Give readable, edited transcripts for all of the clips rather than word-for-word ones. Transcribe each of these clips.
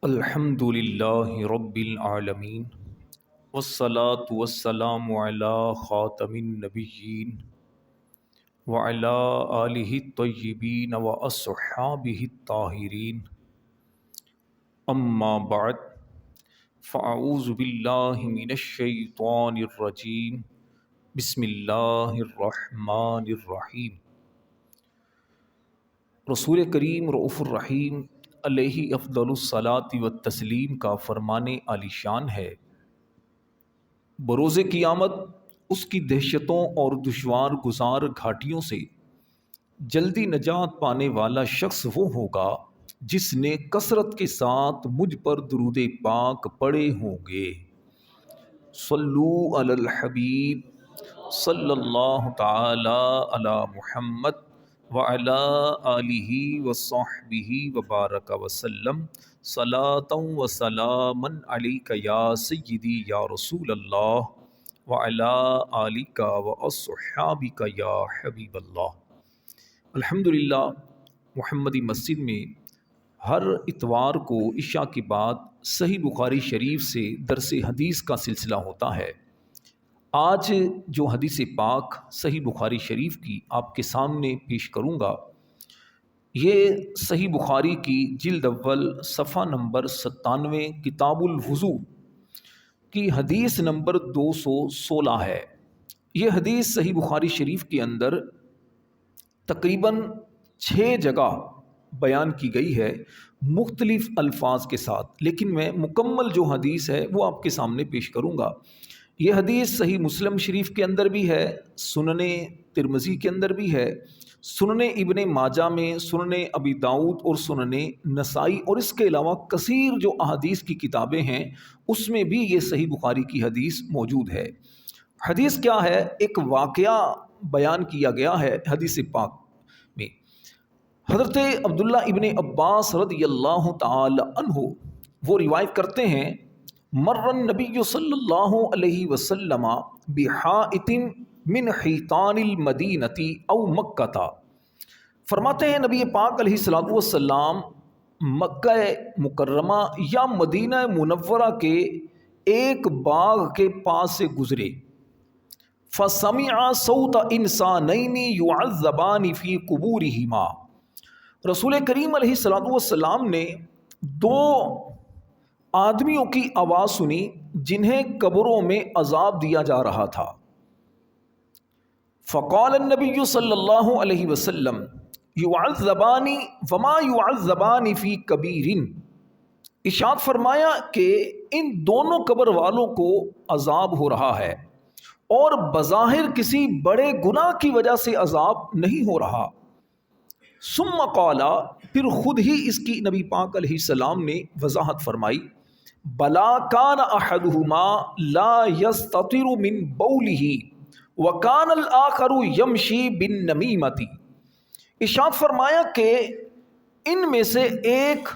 الحمد للہ رب العالمین والصلاة والسلام علی خاتم النبیین وعلی آلہ الطیبین واصحابہ الطاہرین اما بعد فاعوذ باللہ من الشیطان الرجیم بسم اللہ الرحمن الرحیم۔ رسول کریم رؤوف الرحیم علیہ افضل الصلاۃ والتسلیم کا فرمان عالی شان ہے، بروز قیامت اس کی دہشتوں اور دشوار گزار گھاٹیوں سے جلدی نجات پانے والا شخص وہ ہوگا جس نے کثرت کے ساتھ مجھ پر درود پاک پڑھے ہوں گے۔ صلو علی الحبیب صلی اللہ تعالی علی محمد وعلی آلہ وصحبہ وبارک وسلم صلاۃ و سلاما علیک یا سیدی یا رسول اللہ وعلی آلک واصحابک یا حبیب اللہ۔ الحمدللہ محمدی مسجد میں ہر اتوار کو عشاء کے بعد صحیح بخاری شریف سے درس حدیث کا سلسلہ ہوتا ہے۔ آج جو حدیث پاک صحیح بخاری شریف کی آپ کے سامنے پیش کروں گا، یہ صحیح بخاری کی جلد اول صفحہ نمبر 97 کتاب الوضو کی حدیث نمبر 216 ہے۔ یہ حدیث صحیح بخاری شریف کے اندر تقریباً 6 جگہ بیان کی گئی ہے مختلف الفاظ کے ساتھ، لیکن میں مکمل جو حدیث ہے وہ آپ کے سامنے پیش کروں گا۔ یہ حدیث صحیح مسلم شریف کے اندر بھی ہے، سنن ترمذی کے اندر بھی ہے، سنن ابن ماجہ میں، سنن ابی داؤد اور سنن نسائی، اور اس کے علاوہ کثیر جو احادیث کی کتابیں ہیں اس میں بھی یہ صحیح بخاری کی حدیث موجود ہے۔ حدیث کیا ہے؟ ایک واقعہ بیان کیا گیا ہے حدیث پاک میں۔ حضرت عبداللہ ابن عباس رضی اللہ تعالی عنہ وہ روایت کرتے ہیں، مر النبی صلی اللہ علیہ وسلم بحائط من حیطان المدینۃ او مکہ، فرماتے ہیں نبی پاک علیہ الصلوۃ والسلام مکہ مکرمہ یا مدینہ منورہ کے ایک باغ کے پاس سے گزرے، فسمع صوت انسانین یعذبان فی قبورہما، رسول کریم علیہ الصلوۃ والسلام نے 2 آدمیوں کی آواز سنی جنہیں قبروں میں عذاب دیا جا رہا تھا۔ فقال النبی صلی اللہ علیہ وسلم یعذبان وما یعذبان فی کبیر، ارشاد فرمایا کہ ان دونوں قبر والوں کو عذاب ہو رہا ہے اور بظاہر کسی بڑے گناہ کی وجہ سے عذاب نہیں ہو رہا۔ ثم قال، پھر خود ہی اس کی نبی پاک علیہ السلام نے وضاحت فرمائی، بلا کان احدہما لا یستتر من بولہ وکان الآخر یمشی بالنمیمۃ، ارشاد فرمایا کہ ان میں سے ایک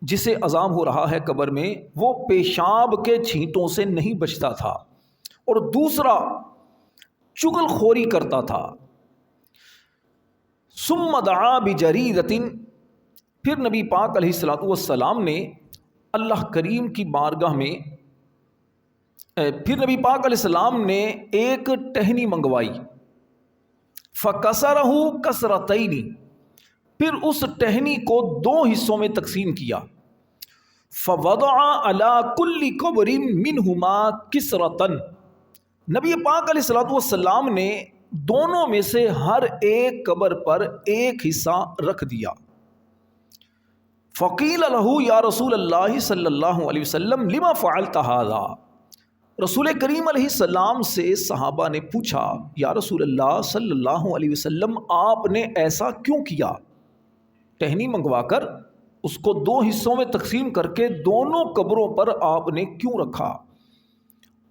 جسے عذاب ہو رہا ہے قبر میں وہ پیشاب کے چھینٹوں سے نہیں بچتا تھا اور دوسرا چغل خوری کرتا تھا۔ ثم دعا بجریدۃ، پھر نبی پاک علیہ الصلوۃ والسلام نے اللہ کریم کی بارگاہ میں پھر نبی پاک علیہ السلام نے ایک ٹہنی منگوائی، فکسرہ کسرتین، پھر اس ٹہنی کو 2 حصوں میں تقسیم کیا، فوضع علی کل قبر منہما کسرۃ، نبی پاک علیہ الصلوۃ والسلام نے دونوں میں سے ہر ایک قبر پر ایک حصہ رکھ دیا۔ فقیل لہ یا رسول اللہ صلی اللہ علیہ وسلم لما فعلت ھذا، رسول کریم علیہ السلام سے صحابہ نے پوچھا، یا رسول اللہ صلی اللہ علیہ وسلم آپ نے ایسا کیوں کیا؟ ٹہنی منگوا کر اس کو 2 حصوں میں تقسیم کر کے دونوں قبروں پر آپ نے کیوں رکھا؟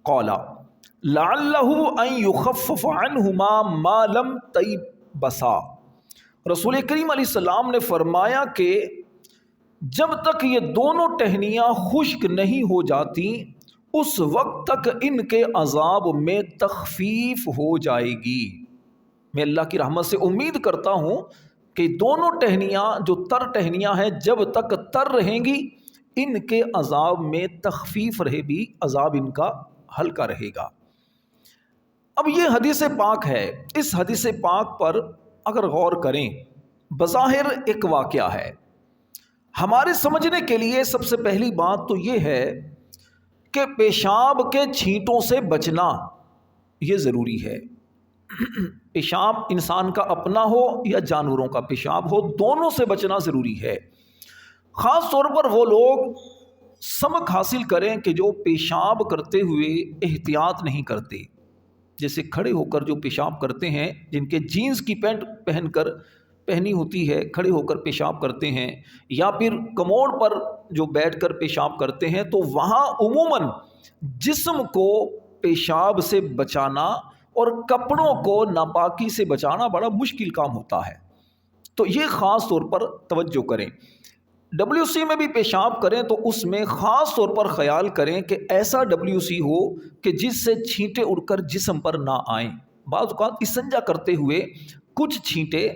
قال لعلہ ان یخفف عنہما ما لم تیبسا، رسول کریم علیہ السلام نے فرمایا کہ جب تک یہ دونوں ٹہنیاں خشک نہیں ہو جاتی اس وقت تک ان کے عذاب میں تخفیف ہو جائے گی۔ میں اللہ کی رحمت سے امید کرتا ہوں کہ دونوں ٹہنیاں جو تر ٹہنیاں ہیں جب تک تر رہیں گی ان کے عذاب میں تخفیف رہے بھی عذاب ان کا ہلکا رہے گا۔ اب یہ حدیث پاک ہے، اس حدیث پاک پر اگر غور کریں، بظاہر ایک واقعہ ہے۔ ہمارے سمجھنے کے لیے سب سے پہلی بات تو یہ ہے کہ پیشاب کے چھینٹوں سے بچنا یہ ضروری ہے۔ پیشاب انسان کا اپنا ہو یا جانوروں کا پیشاب ہو، دونوں سے بچنا ضروری ہے۔ خاص طور پر وہ لوگ سبق حاصل کریں کہ جو پیشاب کرتے ہوئے احتیاط نہیں کرتے، جیسے کھڑے ہو کر جو پیشاب کرتے ہیں، جن کے جینز کی پینٹ پہنی ہوتی ہے، کھڑے ہو کر پیشاب کرتے ہیں، یا پھر کموڈ پر جو بیٹھ کر پیشاب کرتے ہیں، تو وہاں عموماً جسم کو پیشاب سے بچانا اور کپڑوں کو ناپاکی سے بچانا بڑا مشکل کام ہوتا ہے۔ تو یہ خاص طور پر توجہ کریں۔ WC میں بھی پیشاب کریں تو اس میں خاص طور پر خیال کریں کہ ایسا WC ہو کہ جس سے چھینٹے اڑ کر جسم پر نہ آئیں۔ بعض اوقات استنجا کرتے ہوئے کچھ چھینٹے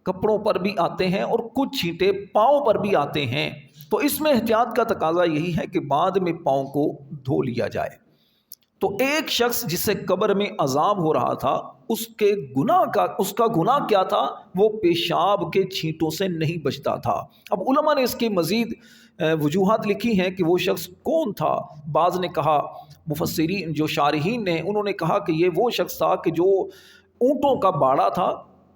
کپڑوں پر بھی آتے ہیں اور کچھ چھینٹے پاؤں پر بھی آتے ہیں، تو اس میں احتیاط کا تقاضا یہی ہے کہ بعد میں پاؤں کو دھو لیا جائے۔ تو ایک شخص جسے قبر میں عذاب ہو رہا تھا، اس کا گناہ کیا تھا؟ وہ پیشاب کے چھینٹوں سے نہیں بچتا تھا۔ اب علماء نے اس کی مزید وجوہات لکھی ہیں کہ وہ شخص کون تھا۔ بعض نے کہا، مفسرین جو شارحین نے، انہوں نے کہا کہ یہ وہ شخص تھا کہ جو اونٹوں کا باڑا تھا،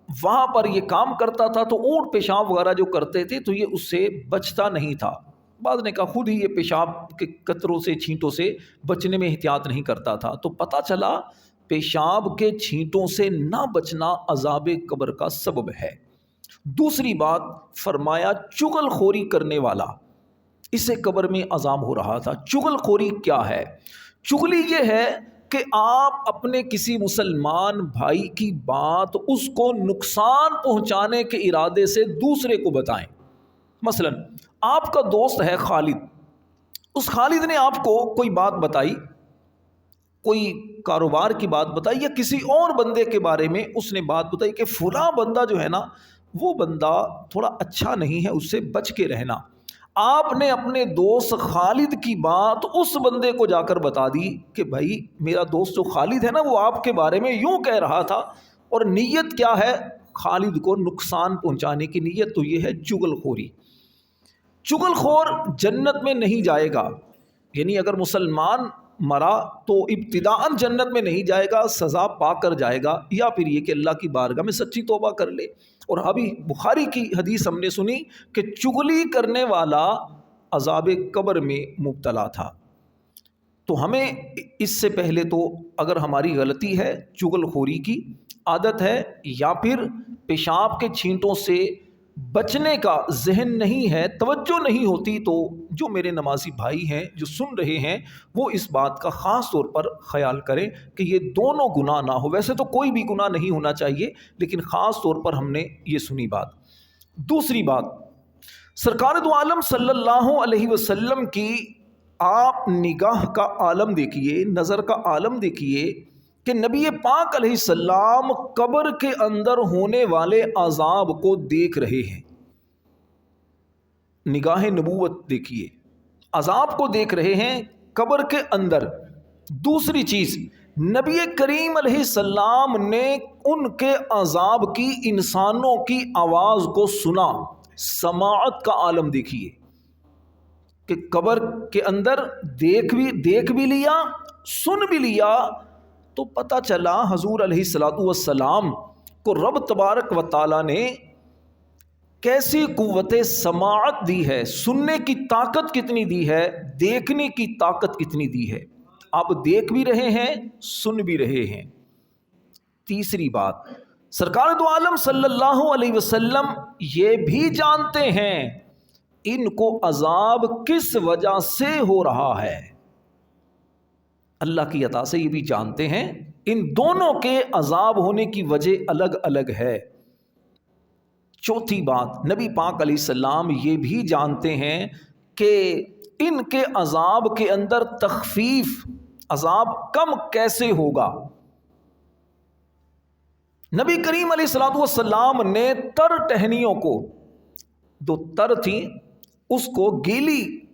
وہاں پر یہ کام کرتا تھا، تو اونٹ پیشاب وغیرہ جو کرتے تھے تو یہ اس سے بچتا نہیں تھا۔ بعض نے کہا خود ہی یہ پیشاب کے قطروں سے، چھینٹوں سے بچنے میں احتیاط نہیں کرتا تھا۔ تو پتہ چلا پیشاب کے چھینٹوں سے نہ بچنا عذاب قبر کا سبب ہے۔ دوسری بات فرمایا، چغل خوری کرنے والا، اسے قبر میں عذاب ہو رہا تھا۔ چغل خوری کیا ہے؟ چغلی یہ ہے کہ آپ اپنے کسی مسلمان بھائی کی بات اس کو نقصان پہنچانے کے ارادے سے دوسرے کو بتائیں۔ مثلا آپ کا دوست ہے خالد، اس خالد نے آپ کو کوئی بات بتائی، کوئی کاروبار کی بات بتائی، یا کسی اور بندے کے بارے میں اس نے بات بتائی کہ فلاں بندہ جو ہے نا، وہ بندہ تھوڑا اچھا نہیں ہے، اس سے بچ کے رہنا۔ آپ نے اپنے دوست خالد کی بات اس بندے کو جا کر بتا دی کہ بھائی میرا دوست جو خالد ہے نا، وہ آپ کے بارے میں یوں کہہ رہا تھا، اور نیت کیا ہے؟ خالد کو نقصان پہنچانے کی نیت۔ تو یہ ہے چغل خوری۔ چغل خور جنت میں نہیں جائے گا، یعنی اگر مسلمان مرا تو ابتداءً جنت میں نہیں جائے گا، سزا پا کر جائے گا، یا پھر یہ کہ اللہ کی بارگاہ میں سچی توبہ کر لے۔ اور ابھی بخاری کی حدیث ہم نے سنی کہ چغلی کرنے والا عذاب قبر میں مبتلا تھا۔ تو ہمیں اس سے پہلے تو اگر ہماری غلطی ہے، چغل خوری کی عادت ہے، یا پھر پیشاب کے چھینٹوں سے بچنے کا ذہن نہیں ہے، توجہ نہیں ہوتی، تو جو میرے نمازی بھائی ہیں جو سن رہے ہیں، وہ اس بات کا خاص طور پر خیال کریں کہ یہ دونوں گناہ نہ ہو۔ ویسے تو کوئی بھی گناہ نہیں ہونا چاہیے، لیکن خاص طور پر ہم نے یہ سنی بات۔ دوسری بات، سرکار دو عالم صلی اللہ علیہ وسلم کی آپ نگاہ کا عالم دیکھیے، نظر کا عالم دیکھیے کہ نبی پاک علیہ السلام قبر کے اندر ہونے والے عذاب کو دیکھ رہے ہیں۔ نگاہ نبوت دیکھیے، عذاب کو دیکھ رہے ہیں قبر کے اندر۔ دوسری چیز، نبی کریم علیہ السلام نے ان کے عذاب کی، انسانوں کی آواز کو سنا۔ سماعت کا عالم دیکھیے کہ قبر کے اندر دیکھ بھی لیا، سن بھی لیا، تو پتہ چلا حضور علیہ الصلوۃ والسلام کو رب تبارک و تعالیٰ نے کیسی قوت سماعت دی ہے، سننے کی طاقت کتنی دی ہے، دیکھنے کی طاقت کتنی دی ہے۔ آپ دیکھ بھی رہے ہیں، سن بھی رہے ہیں۔ تیسری بات، سرکار دو عالم صلی اللہ علیہ وسلم یہ بھی جانتے ہیں ان کو عذاب کس وجہ سے ہو رہا ہے۔ اللہ کی عطا سے یہ بھی جانتے ہیں، ان دونوں کے عذاب ہونے کی وجہ الگ الگ ہے۔ چوتھی بات، نبی پاک علیہ السلام یہ بھی جانتے ہیں کہ ان کے عذاب کے اندر تخفیف، عذاب کم کیسے ہوگا۔ نبی کریم علیہ الصلوۃ والسلام نے تر ٹہنیوں کو، دو تر تھیں، اس کو گیلی